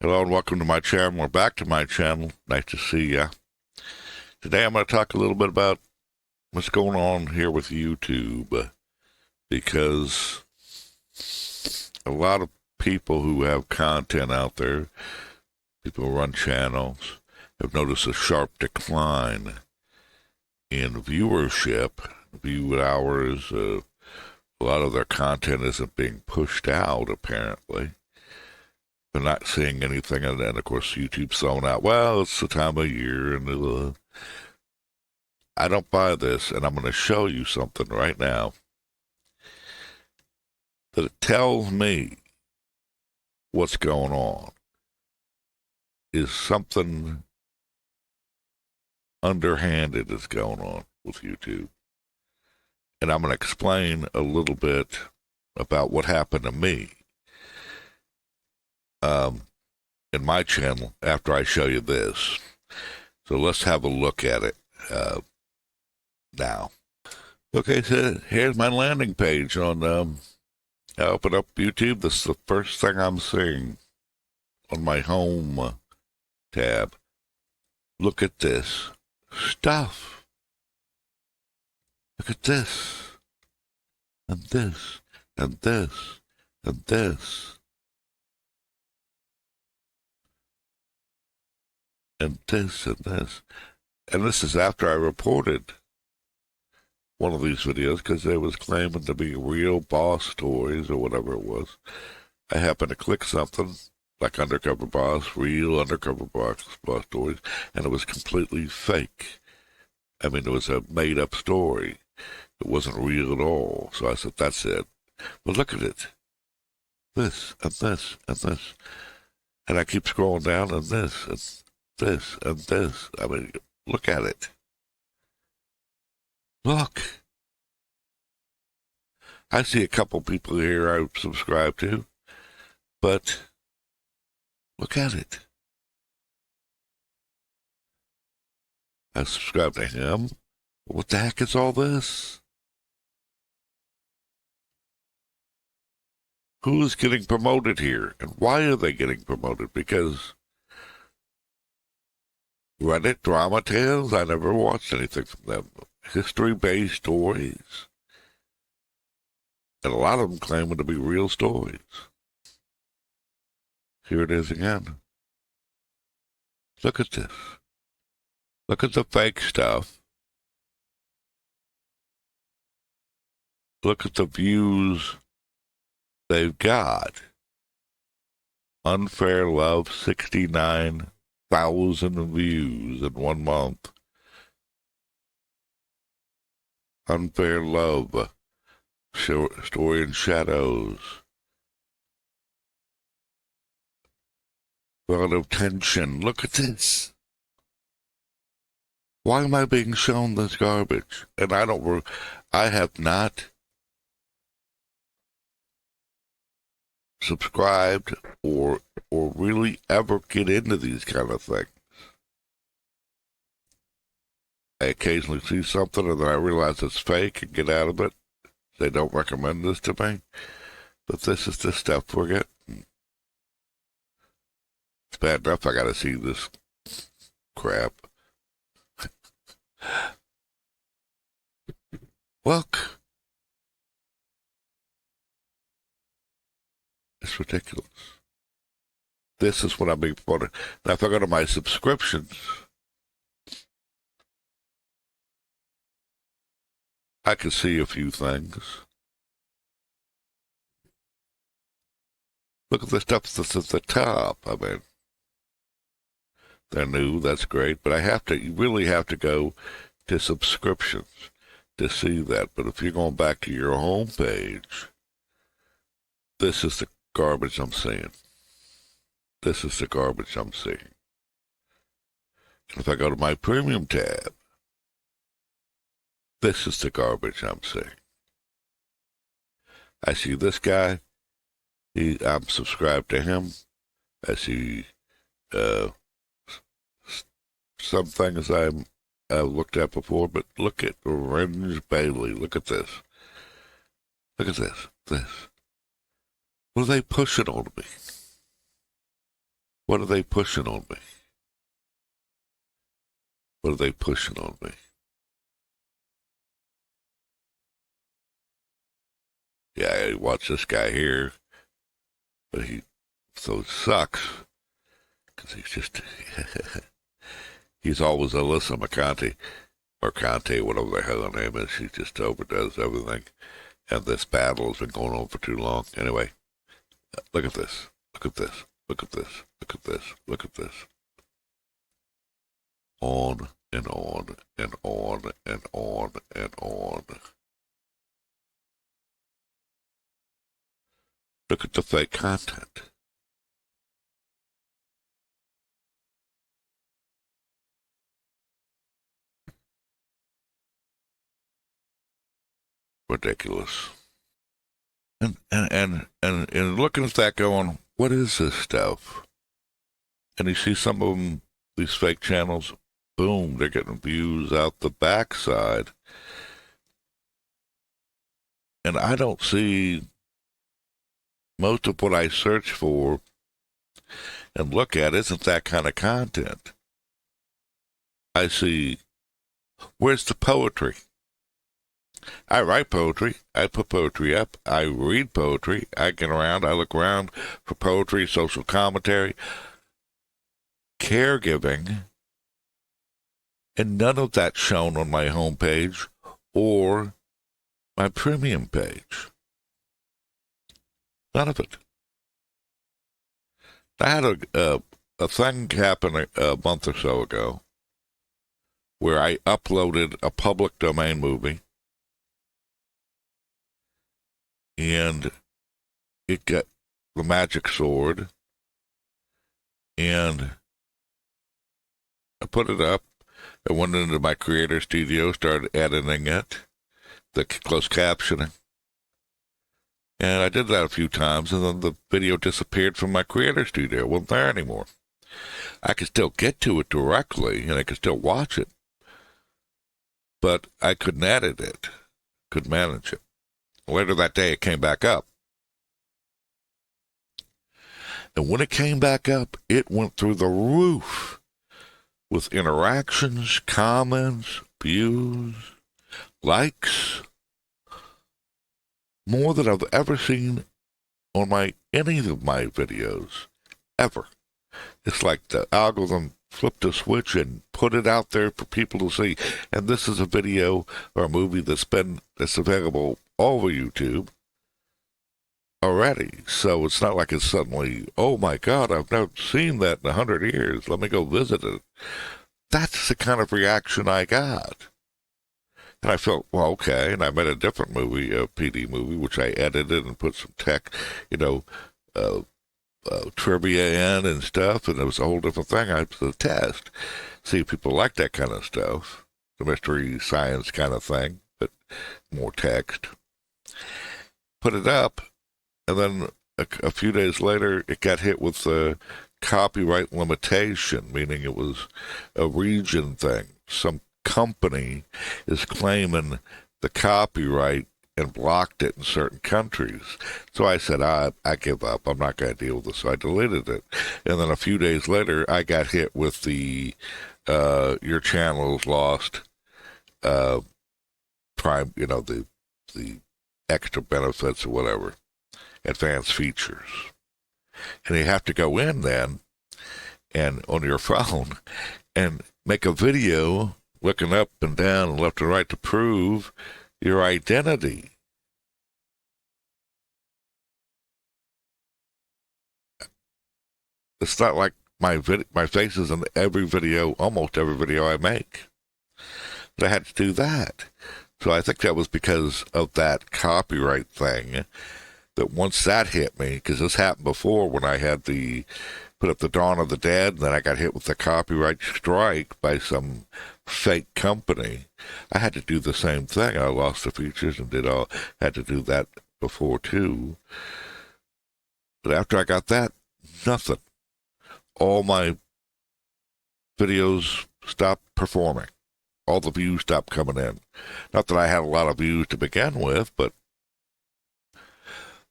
Hello and welcome to my channel, or back to my channel. Nice to see ya. Today I'm going to talk a little bit about what's going on here with YouTube, because a lot of people who have content out there, people who run channels, have noticed a sharp decline in viewership, view hours. A lot of their content isn't being pushed out, apparently. They're not seeing anything, and then, of course, YouTube's throwing out, well, it's the time of year, and I don't buy this, and I'm going to show you something right now that it tells me what's going on is something underhanded is going on with YouTube. And I'm going to explain a little bit about what happened to me in my channel after I show you this. So let's have a look at it now. Okay, so here's my landing page on, I open up YouTube. This is the first thing I'm seeing on my home tab. Look at this stuff. Look at this. And this. And this. And this. And this and this. And this is after I reported one of these videos because it was claiming to be real boss stories or whatever it was. I happened to click something like Undercover Boss, real Undercover Boss stories, and it was completely fake. I mean, it was a made-up story. It wasn't real at all. So I said, that's it. But look at it. This and this and this. And I keep scrolling down and this and this and this. I mean, look at it. Look. I see a couple people here I subscribe to, but look at it. I subscribe to him. What the heck is all this? Who's getting promoted here? And why are they getting promoted? Because Reddit drama tales, I never watched anything from them. History-based stories. And a lot of them claiming to be real stories. Here it is again. Look at this. Look at the fake stuff. Look at the views they've got. Unfair Love, 69,000 views in 1 month. Unfair Love, Story in Shadows. Relative Tension. Look at this. Why am I being shown this garbage? And I have not subscribed or really ever get into these kind of things. I occasionally see something and then I realize it's fake and get out of it. They don't recommend this to me. But this is the stuff we're getting. It's bad enough I gotta see this crap. Look. It's ridiculous. This is what I'm being promoted. Now, if I go to my subscriptions, I can see a few things. Look at the stuff that's at the top. I mean, they're new, that's great, but you really have to go to subscriptions to see that. But if you're going back to your home page, this is the garbage I'm seeing. This is the garbage I'm seeing. And if I go to my premium tab, this is the garbage I'm seeing. I see this guy. I'm subscribed to him. I see some things I've looked at before, but look at Orange Bailey. Look at this. Look at this. This. What are they pushing on me? What are they pushing on me? What are they pushing on me? Yeah, watch this guy here, but so it sucks, because he's always Alyssa McConaughey, or Conte, whatever the hell her name is. She just overdoes everything, and this battle has been going on for too long. Anyway, look at this, look at this, look at this, look at this, look at this. On and on and on and on and on. Look at the fake content. Ridiculous. And looking at that going, what is this stuff? And you see some of them, these fake channels, boom, they're getting views out the backside. And I don't see most of what I search for and look at isn't that kind of content. I see, where's the poetry? I write poetry. I put poetry up. I read poetry. I get around. I look around for poetry, social commentary, caregiving, and none of that's shown on my homepage or my premium page. None of it. I had a thing happen a month or so ago where I uploaded a public domain movie, and it got the magic sword, and I put it up. I went into my creator studio, started editing it, the closed captioning, and I did that a few times, and then the video disappeared from my creator studio. It wasn't there anymore. I could still get to it directly, and I could still watch it, but I couldn't edit it, couldn't manage it. Later that day, it came back up. And when it came back up, it went through the roof with interactions, comments, views, likes, more than I've ever seen on any of my videos, ever. It's like the algorithm flipped a switch and put it out there for people to see. And this is a video or a movie that's available all over YouTube already. So it's not like it's suddenly, oh my God, I've never seen that in 100 years. Let me go visit it. That's the kind of reaction I got. And I felt, well, okay. And I made a different movie, a PD movie, which I edited and put some tech, trivia in and stuff. And it was a whole different thing. I was a test. See if people like that kind of stuff. The mystery science kind of thing, but more text. Put it up. And then a few days later, it got hit with the copyright limitation, meaning it was a region thing. Some company is claiming the copyright and blocked it in certain countries. So I said, I give up. I'm not going to deal with this. So I deleted it. And then a few days later, I got hit with the your channel's lost prime, the extra benefits or whatever, advanced features. And you have to go in then and on your phone and make a video looking up and down and left and right to prove your identity. It's not like my face is in every video, almost every video I make. But I had to do that. So I think that was because of that copyright thing, that once that hit me, because this happened before when I had put up the Dawn of the Dead, and then I got hit with the copyright strike by some fake company. I had to do the same thing. I lost the features and had to do that before too. But after I got that, nothing. All my videos stopped performing. All the views stopped coming in. Not that I had a lot of views to begin with, but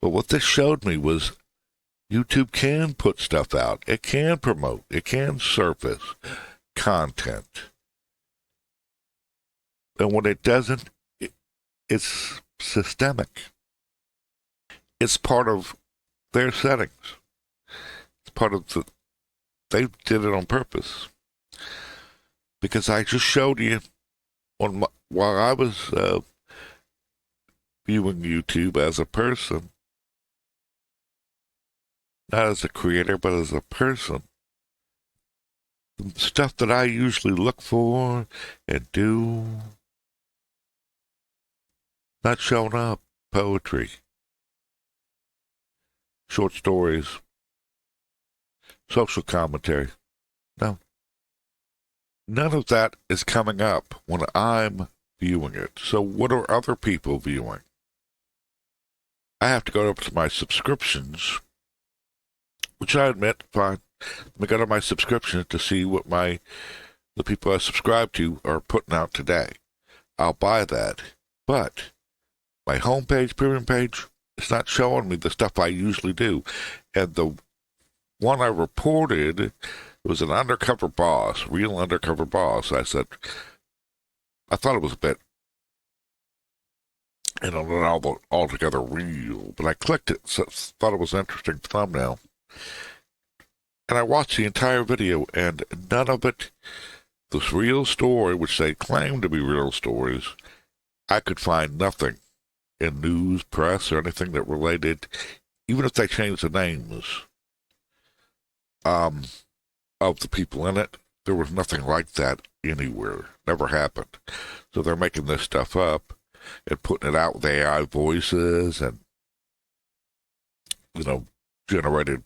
what this showed me was YouTube can put stuff out. It can promote. It can surface content. And when it doesn't, it's systemic. It's part of their settings. It's part of they did it on purpose. Because I just showed you while I was viewing YouTube as a person, not as a creator, but as a person, the stuff that I usually look for and do, not showing up. Poetry, short stories, social commentary. No. None of that is coming up when I'm viewing it. So what are other people viewing? I have to go up to my subscriptions, which I admit, fine. Let me go to my subscriptions to see what the people I subscribe to are putting out today. I'll buy that. But my homepage, premium page, it's not showing me the stuff I usually do. And the one I reported was an undercover boss, real undercover boss. I thought it was a bit, not altogether real, but I clicked it, so thought it was an interesting thumbnail. And I watched the entire video, and none of it, this real story, which they claim to be real stories, I could find nothing in news, press, or anything that related, even if they changed the names of the people in it. There was nothing like that anywhere. Never happened. So they're making this stuff up and putting it out with AI voices and, generated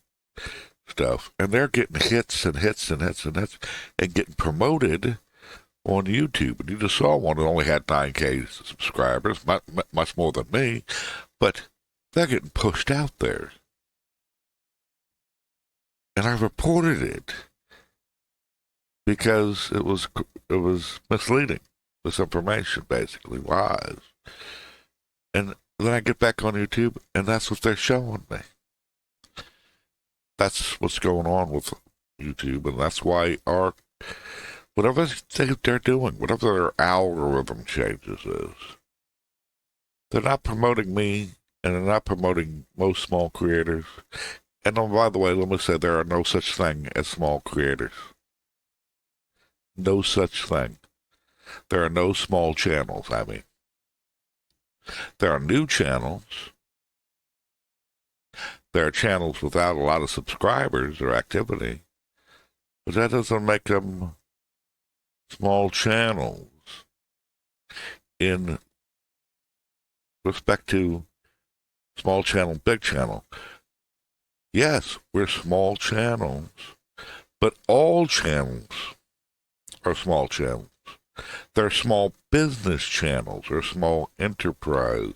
stuff. And they're getting hits and hits and hits and hits and getting promoted on YouTube. And you just saw one that only had 9K subscribers, much more than me, but they're getting pushed out there. And I reported it because it was misleading, misinformation, basically, lies. And then I get back on YouTube, and that's what they're showing me. That's what's going on with YouTube, and that's why whatever they're doing, whatever their algorithm changes is, they're not promoting me, and they're not promoting most small creators. And by the way, let me say there are no such thing as small creators. No such thing. There are no small channels, I mean. There are new channels. There are channels without a lot of subscribers or activity. But that doesn't make them small channels in respect to small channel, big channel. Yes, we're small channels, but all channels are small channels. They're small business channels or small enterprise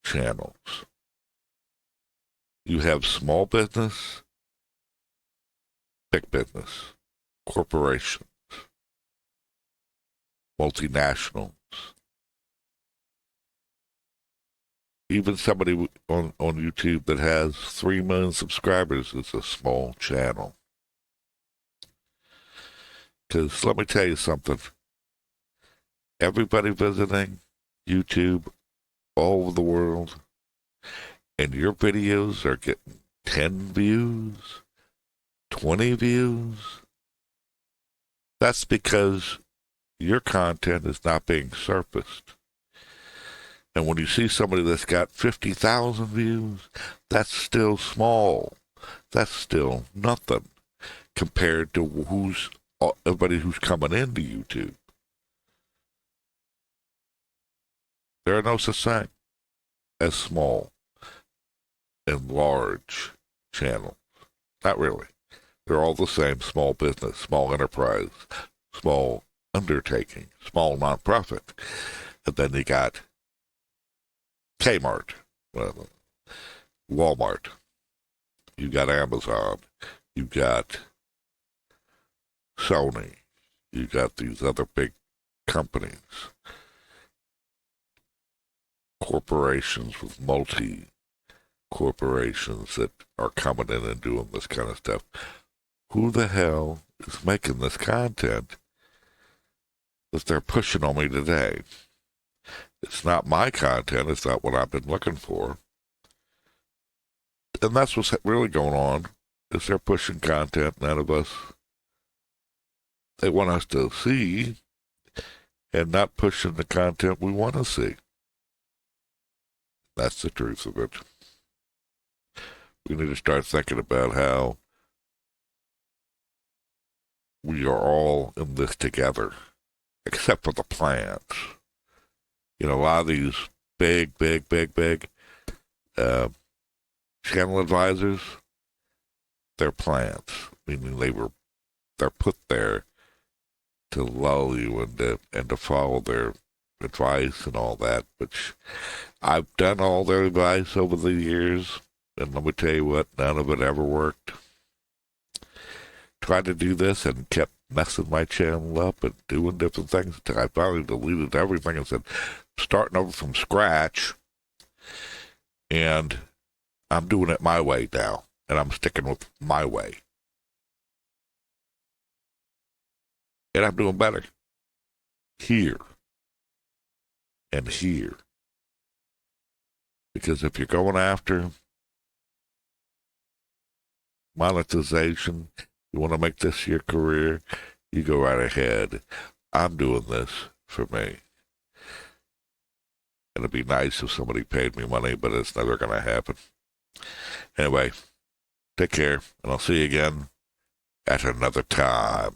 channels. You have small business, big business, corporations, multinationals. Even somebody on YouTube that has 3 million subscribers is a small channel. Because let me tell you something. Everybody visiting YouTube all over the world, and your videos are getting 10 views, 20 views. That's because your content is not being surfaced. And when you see somebody that's got 50,000 views, that's still small. That's still nothing compared to everybody who's coming into YouTube. There are no such thing as small and large channels. Not really. They're all the same: small business, small enterprise, small undertaking, small nonprofit. And then you got Kmart, Walmart, you got Amazon, you got Sony, you got these other big companies, corporations with multi corporations that are coming in and doing this kind of stuff. Who the hell is making this content that they're pushing on me today? It's not my content. It's not what I've been looking for. And that's what's really going on, is they're pushing content none of us, they want us to see, and not pushing the content we want to see. That's the truth of it. We need to start thinking about how we are all in this together, except for the plants. You know, a lot of these big channel advisors, they're plants, meaning they're put there to lull you and to follow their advice and all that, which I've done all their advice over the years, and let me tell you what, none of it ever worked. Tried to do this and kept messing my channel up and doing different things until I finally deleted everything and said, starting over from scratch, and I'm doing it my way now, and I'm sticking with my way. And I'm doing better here and here. Because if you're going after monetization, you want to make this your career, you go right ahead. I'm doing this for me. It'd be nice if somebody paid me money, but it's never going to happen. Anyway, take care, and I'll see you again at another time.